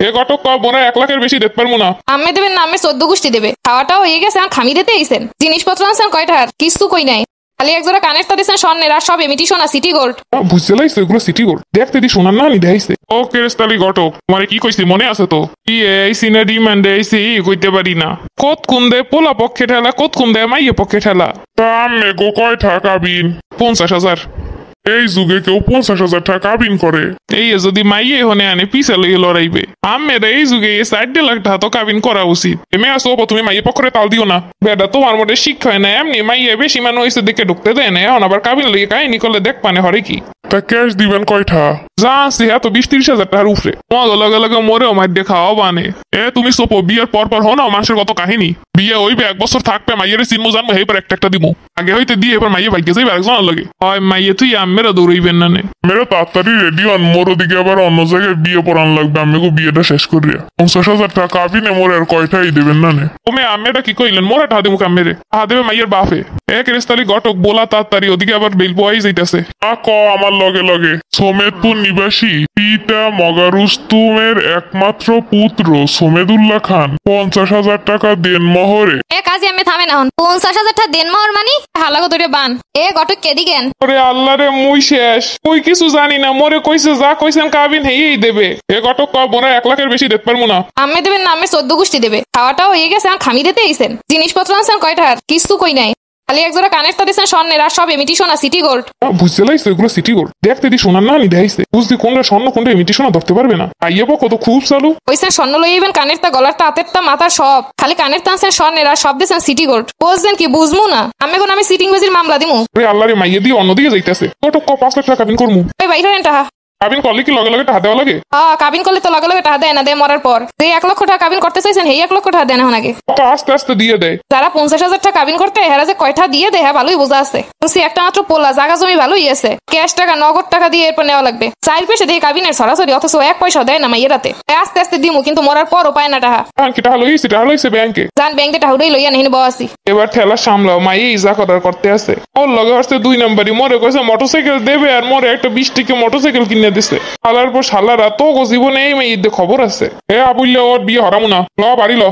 এ ঘটক বোনা 1 লাখের বেশি দিতে পারবো না। আম্মে দেবেন না, আম্মে 14 গোষ্ঠী দেবে। খাওয়াটাও হয়ে গেছে, আর খামি দিতে আইছেন। জিনিসপত্র আনছেন কয়টার? কিছু কই নাই, খালি একজোড়া কানের তা দিয়েছেন স্বর্ণের, আর সব এমিটি সোনা, সিটি গোল্ড। বুঝতে লাগছে এগুলো সিটি গোল্ড দেখতে দি সোনার না নি দেখাইছে। ও কেরেস্তালি ঘটক মানে কি কইছি মনে আছে তো? কি এই সিনা ডিমান্ড এইছি কইতে পারি না। কত কোন দে পোলা পক্ষে ঠেলা, কত কোন দে মাইয়ে পক্ষে ঠেলা। তা আম্মে গো কয় টাকা বিন? 50,000। এই যুগে কেউ 50,000 টাকা কাবিন করে? এই যদি মাইয়ে হনে আনে পিছা লইয়ে লড়াইবে। আমের এই যুগে 4.5 লাখ টাকা তো কাবিন করা উচিত। এমে আসো তুমি মাইয়ে পক্ষরে তাল দিও না। বেটা তোমার মধ্যে শিক্ষা হয় না, এমনি মাইয়ে বেশি মানুষ হয়েছে দেখে ঢুকতে দেয় না, এখন আবার কাবিন লইয়ে কাহিনী করলে দেখ পানে হরে কি। তা ক্যাশ দিবেন কয়টা? যা আছে এত 20-30,000 টাকার উপরে। তোমার লগে লগে মরেও মার দিয়ে খাওয়া বানে। তুমি সোপো বিয়ের পর পর হো না মানুষের কত কাহিনী। বিয়ে হইবে 1 বছর থাকবে, মাইয়ের চিনমু জানবো, এইবার একটা দিমু। আগে হইতে দিয়ে এবার মাইয়ে বাইকে যাইবে আরেকজনের লাগে। হয় মাইয়ে তুই আমেরা দৌড়ইবেন না নে। মেয়েরা তাড়াতাড়ি রেডি হন, মোর ওদিকে আবার অন্য জায়গায় বিয়ে পড়ান লাগবে। আমি বিয়েটা শেষ করিয়া 50,000 টাকা কাবিনে মোর আর কয়টাই দেবেন না নে। তুমি আমেরা কি কইলেন? মোরা টাকা দিমু কামেরে, টাকা দেবে মাইয়ের বাপে। কেরেস্তালি ঘটক বলা তাড়াতাড়ি, ওদিকে আবার বেল বয়াই যাইতেছে। আমার লগে লগে সোমেদপুর নিবাসী পিতা মগারুস্তুমের একমাত্র পুত্র সোমেদুল্লাহ খান 50,000 টাকা দেন মহরে। কাজে আমি থামে না হন। 50,000 টাকা দেন মহর মানি হালাগো ধরে বান। ঘটক কে দিগেন? ওরে আল্লাহ রে, মুই শেষ, মুই কিছু জানি না। মোরে কইছে যা কইছেন কাবিন হেই দেবে। ঘটক বোনা 1 লাখের বেশি দিতে পারবো না। আম্মে দেবেন না, আম্মে 14 গোষ্ঠী দেবে। খাওয়াটাও হয়ে গেছে, আর খামি দিতে আইছেন। জিনিসপত্র আনছেন কয়টার? কিছু কই নাই, খালি একজোড়া কানের তা দিয়েছেন স্বর্ণের, আর সব এমিটি সোনা, সিটি গোল্ড। বুঝতে লাগছে এগুলো সিটি গোল্ড দেখতে দি সোনার না নি দেখাইছে। বুঝতে কোনটা স্বর্ণ কোনটা এমিটি সোনা ধরতে পারবে না। আইয়া কত খুব চালু। কইছেন স্বর্ণ লইবেন, কানের তা, গলার তা, হাতের তা, মাথার সব। খালি কানের তা আনছেন স্বর্ণের, আর সব দিয়েছেন সিটি গোল্ড। বুঝছেন কি? বুঝমু না আমি কোন আমি সিটিং বাজির মামলা দিমু। আল্লাহ রে, মাইয়ে দিয়ে অন্যদিকে যাইতেছে। ঘটক 5 লাখ টাকা কাবিন করমু। বাইরে হেন টাকা কাবিন করলে কি লগে লগে টাকা দেওয়া লাগে? কাবিন করলে তো লগে লগে টাকা দেয় না, দেয় মরার পর। যে 1 লক্ষ টাকা কাবিন করতে চাইছেন, এই 1 লক্ষ টাকা দেন এখন আগে। আস্তে আস্তে দিয়ে দেয়। যারা 50,000 টাকা কাবিন করতে হেরা যে কয়টা দিয়ে দেয়, হ্যাঁ ভালোই বোঝা আছে। বুঝছি একটা মাত্র পোলা, জায়গা জমি ভালোই আছে। ক্যাশ টাকা, নগদ টাকা দিয়ে এরপর নেওয়া লাগবে। চাইল পেশে দিয়ে কাবিনের সরাসরি, অথচ 1 পয়সা দেয় না মাইয়ের রাতে। আস্তে আস্তে দিমু, কিন্তু মরার পরও পায় না টাকা। টাকা লইছে ব্যাংকে। যান ব্যাংকে টাকা উড়াই লইয়া নেহিন বসি। এবার ঠেলা সামলাও, মাই ইজা করার করতে আছে। ওর লগে আসছে 2 নম্বরই। মোরে কইছে মোটরসাইকেল দেবে, আর মোরে একটা 20 টাকা মোটরসাইকেল কিনে দিছে। শালার পর শালারা তো জীবনে এই মেয়েদের খবর আছে। আবুল্লে ওর বিয়ে হরামু না, ল বাড়ি ল।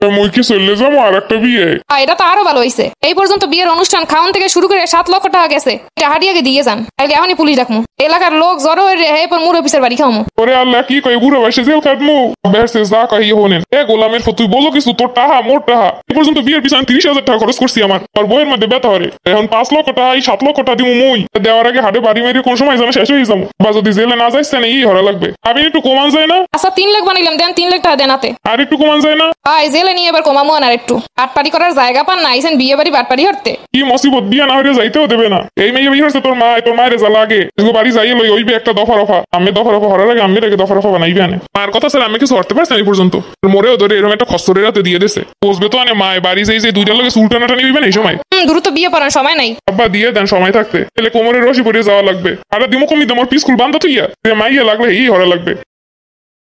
মুই কি চলে যাবো আর একটা বিয়ে? এটা তো আরো ভালো হয়েছে। এই পর্যন্ত বিয়ের অনুষ্ঠান খাওয়ান থেকে শুরু করে 7 লক্ষ টাকা গেছে। হারিয়াকে দিয়ে যান, তাইলে এখনই পুলিশ ডাকমু। এলাকার লোক জড়ো হয়ে এরপর মুর অফিসের বাড়ি খাওয়ামু। ওরে আল্লাহ, কি কই বুড়ো বয়সে জেল কাটমু? বেরসে যা কই হনেন। গোলামের তুই বলো কিছু, তোর টাকা মোর টাকা। এই পর্যন্ত বিয়ের পিছনে 30,000 টাকা খরচ করছি আমার। আর বইয়ের মধ্যে ব্যথা হরে। এখন 5 লক্ষ টাকা, 7 লক্ষ টাকা দিমু মুই। দেওয়ার আগে হাটে বাড়ি মেরে কোন সময় জানা শেষ হয়ে যাবো। বা যদি জেলে না যাইছে না, এই হরা লাগবে। আমি একটু কমান যায় না? আচ্ছা 3 লাখ বানাইলাম, দেন 3 লাখ টাকা দেন হাতে। আর একটু কমান যায় না? জেলে নিয়ে এবার কমামু আর একটু। বাটপাড়ি করার জায়গা পান না, আইছেন বিয়ে বাড়ি বাটপাড়ি হরতে। কি মুসিবত, বিয়ে না হইলে যাইতেও দেবে না। এই মেয়ে বিয়ে হচ্ছে তোর মায়ের যা লাগে। বাড়ি যাইয়ে লই ওইবে একটা দফা রফা। আমি দফা রফা হরার আগে আমি রেখে দফা রফা বানাইবে আনে। মার কথা স্যার আমি কিছু হরতে পারছি এই পর্যন্ত। মোরেও ধরে এরকম একটা খসরের রাতে দিয়ে দিছে। বসবে তো আনে মায় বাড়ি যাই যে 2টার লগে চুল টানাটানি দিবেন এই সময়। দ্রুত বিয়ে পড়ার সময় নাই। আব্বা দিয়ে দেন সময় থাকতে, তাহলে কোমরের রশি পরিয়ে যাওয়া লাগবে। আর দিমো কমি তোমার পিস স্কুল বান্ধা তুইয়া মাইয়া লাগলে এই হরা লাগবে।